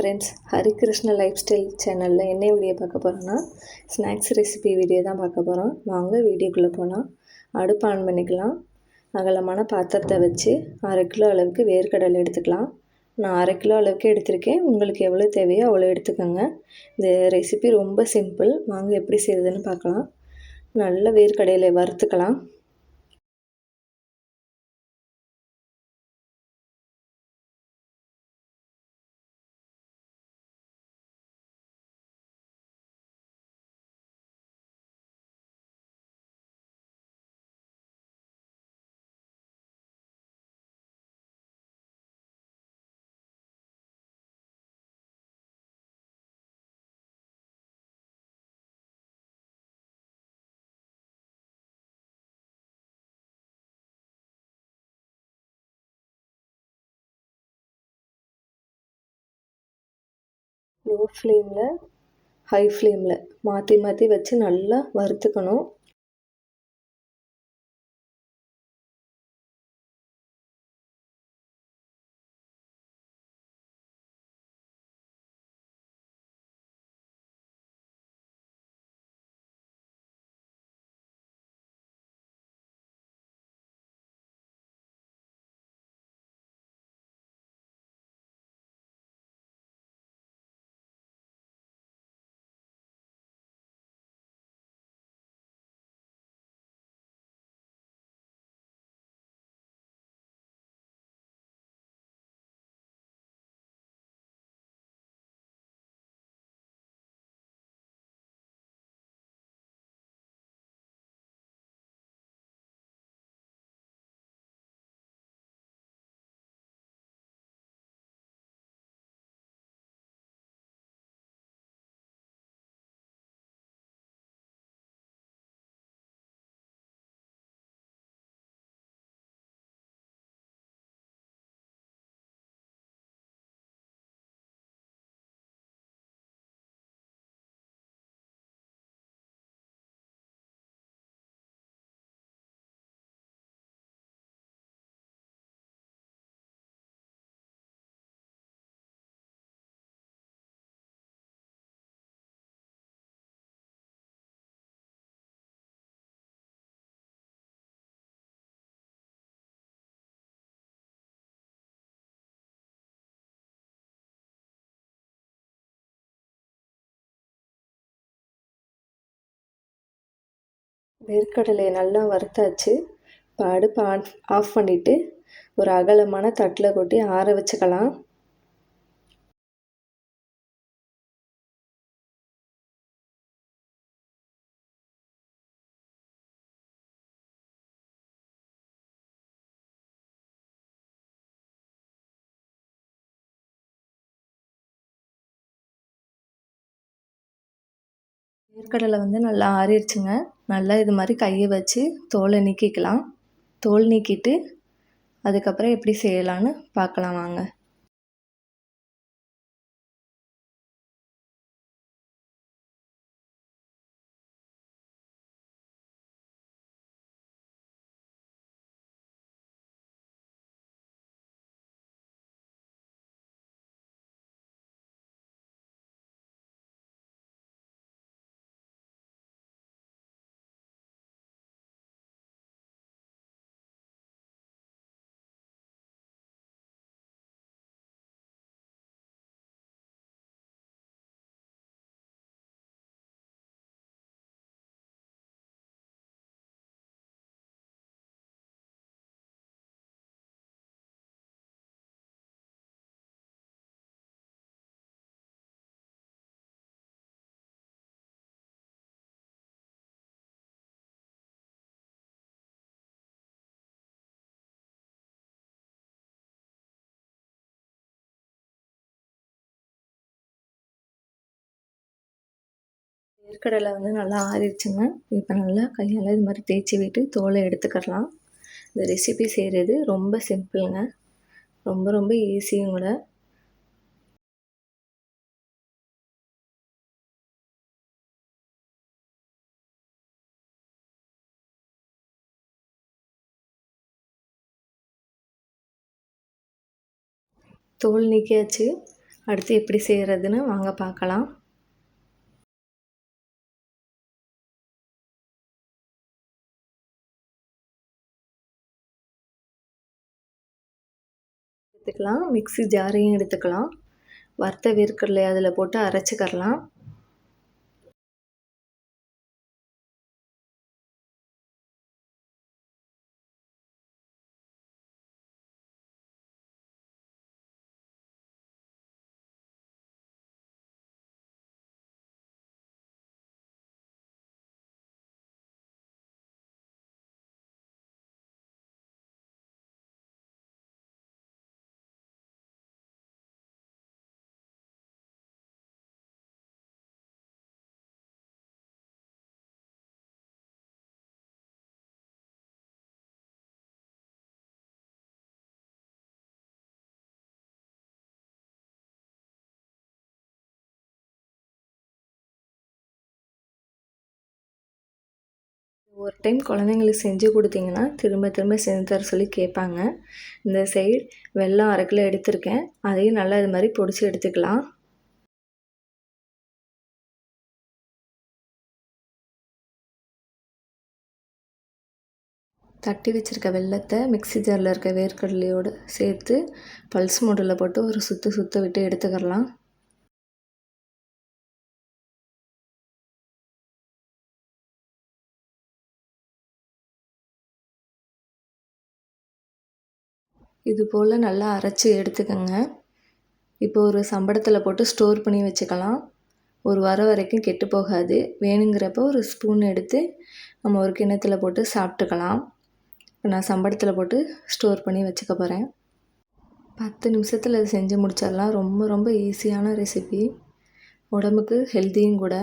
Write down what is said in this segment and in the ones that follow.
Friends, Harikrishna life style சேனலில் என்ன video பார்க்க போகிறோன்னா ஸ்நாக்ஸ் ரெசிபி வீடியோ தான் பார்க்க போகிறோம். வாங்க வீடியோக்குள்ளே போகலாம். அடுப்பு ஆன் பண்ணிக்கலாம். அகலமான பாத்திரத்தை வச்சு 1/2 கிலோ அளவுக்கு வேர்க்கடலை எடுத்துக்கலாம். நான் 1/2 கிலோ அளவுக்கு எடுத்திருக்கேன். உங்களுக்கு எவ்வளோ தேவையோ அவ்வளோ எடுத்துக்கோங்க. இந்த ரெசிபி ரொம்ப சிம்பிள். வாங்க எப்படி செய்யுதுன்னு பார்க்கலாம். நல்ல வேர்க்கடலையை வறுத்துக்கலாம். லோ ஃப்ளேமில் ஹை ஃப்ளேமில் மாற்றி மாற்றி வச்சு நல்லா வறுத்துக்கணும். வேர்க்கடலையை நல்லா வறுத்தாச்சு. இப்போ அடுப்பை ஆஃப் பண்ணிவிட்டு ஒரு அகலமான தட்டில் கொட்டி ஆற வச்சுக்கலாம். வேர்க்கடலை நல்லா ஆறிடுச்சுங்க. நல்லா இது மாதிரி கையை வச்சு தோலை நீக்கிக்கலாம். தோல் நீக்கிட்டு அதுக்கப்புறம் எப்படி செய்யலான்னு பார்க்கலாம் வாங்க. வேர்க்கடலை நல்லா ஆறிடுச்சுங்க. இப்போ நல்லா கையால் இது மாதிரி தேய்ச்சி விட்டு தோலை எடுத்துக்கலாம். இந்த ரெசிபி செய்கிறது ரொம்ப சிம்பிளுங்க. ரொம்ப ரொம்ப ஈஸியும் கூட. தோல் நீக்கியாச்சு. அடுத்து எப்படி செய்கிறதுன்னு வாங்க பார்க்கலாம். எடுத்துக்கலாம். மிக்ஸி ஜாரையும் எடுத்துக்கலாம். வறுத்த வேர்க்கடலை அதில் போட்டு அரைச்சிக்கிறலாம். ஒரு டைம் குழந்தைங்களுக்கு செஞ்சு கொடுத்தீங்கன்னா திரும்ப திரும்ப செஞ்சு தர சொல்லி கேட்பாங்க. இந்த சைடு வெல்லம் 1/2 கிலோ எடுத்திருக்கேன். அதையும் நல்லா இது மாதிரி பொடிச்சு எடுத்துக்கலாம். தட்டி வச்சுருக்க வெல்லத்தை மிக்ஸி ஜாரில் இருக்க வேர்க்கடலையோடு சேர்த்து பல்ஸ் மோடில் போட்டு ஒரு சுற்ற விட்டு எடுத்துக்கலாம். இது போல் நல்லா அரைச்சி எடுத்துக்கோங்க. இப்போ ஒரு சம்படத்தில் போட்டு ஸ்டோர் பண்ணி வச்சுக்கலாம். ஒரு வாரம் வரைக்கும் கெட்டு போகாது. வேணுங்கிறப்போ ஒரு ஸ்பூன் எடுத்து நம்ம ஒரு கிண்ணத்தில் போட்டு சாப்பிட்டுக்கலாம். இப்போ நான் சம்படத்தில் போட்டு ஸ்டோர் பண்ணி வச்சுக்க போகிறேன். 10 நிமிஷத்தில் அது செஞ்சு முடிச்சிடலாம். ரொம்ப ரொம்ப ஈஸியான ரெசிபி, உடம்புக்கு ஹெல்த்தியும் கூட.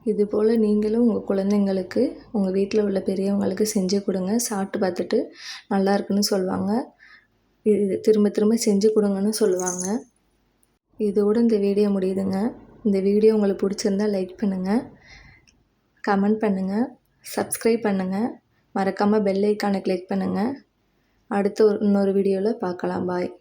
இது போல் நீங்களும் உங்கள் குழந்தைங்களுக்கு, உங்கள் வீட்டில் உள்ள பெரியவங்களுக்கு செஞ்சு கொடுங்க. சாப்பிட்டு பார்த்துட்டு நல்லா இருக்குன்னு சொல்லுவாங்க. இது திரும்ப திரும்ப செஞ்சு கொடுங்கன்னு சொல்லுவாங்க. இதோடு இந்த வீடியோ முடியுதுங்க. இந்த வீடியோ உங்களுக்கு பிடிச்சிருந்தா லைக் பண்ணுங்கள், கமெண்ட் பண்ணுங்கள், சப்ஸ்கிரைப் பண்ணுங்கள். மறக்காமல் பெல் ஐக்கானை கிளிக் பண்ணுங்கள். அடுத்து இன்னொரு வீடியோவில் பார்க்கலாம். பாய்.